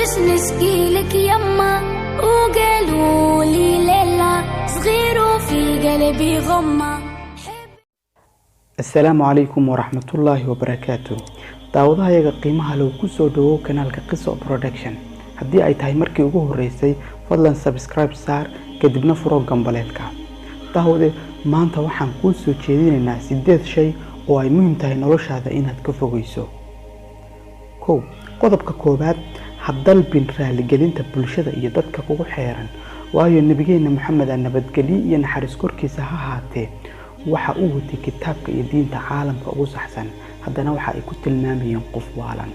بس نسقي لك يما وقالوا لي ليلى صغير وفي قلبي غمة. السلام عليكم ورحمة الله وبركاته. داوضها يغا قيمها لو كسو دوو كانالك قصة برودكشن. هدي اي تاي مركي ugu horeysay fadlan subscribe saar kadibna furo gambalelka. Daawade maanta waxaan ku soo jeedinaynaa 8 shay oo ay muhiim tahay noloshaada inaad ka fogeyso. qodobka koobaad hadal bin raali gelinta bulshada iyo dadka kugu xeeran waayo nabigeena Maxamed nabadgeli iyo naxariis korkiisa ha haatee waxa uu watay kitaabka iyo diinta caalamka ugu saxsan haddana waxa ay ku tilmaamayeen qof waalan.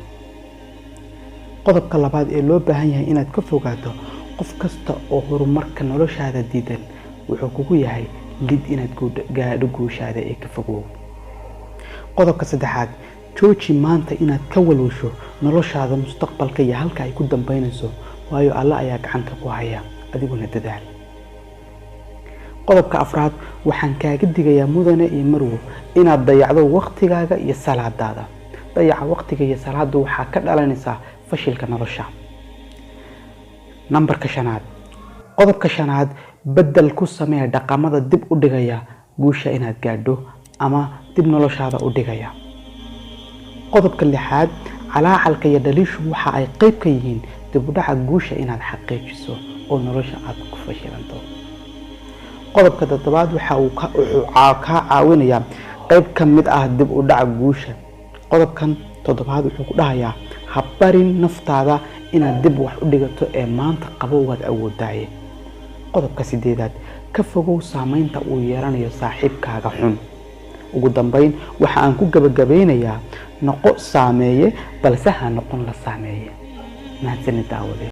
qodobka labaad ee loo baahan yahay inaad ka fogaato qof kasta oo horumarka noloshaada diidan wuxuu kugu yahay lid inaad gaadho guushaada ee ka fogow. qodobka saddexaad jooji maanta inaad ka walwasho noloshaada mustaqbalka iyo halka ay ku dambeynayso waayo Allah ayaa gacanta ku haya adiguna dadaal. qodobka afraad waxaan kaaga digayaa mudane iyo marwo inaad dayacdo waqtigaaga iyo salaadaada. dayaca waqtiga iyo salaada waxa ka dhalanaysa fashilka nolosha. numberka 5 qodobka 5 bedel ku samee dhaqamada dib u dhigaya guusha inaad gaadho ama dib noloshaada u dhigaya. qodobka 6 calaacalka iyo dhaliishu waxa ay qayb ka yihiin dib u dhaca guusha inaad xaqiijiso oo nolosha aad ku fashilanto. qodobka 7 waxa uu ka caawinayaa qayb ka mid ah dib u dhaca guusha. qodobkan 7 wuxuu ku dhahayaa habbarin naftaada inaad dib wax u dhigato ee maanta qabo waad awoodaay. qodobka 8 ka fogow saameynta uu yeelanayo saaxiibkaaga xun. ugu dambeyn waxa aan ku gabagabeynayaa noqo saameeye balse ha noqon la saameeye. mahadsanid daawade.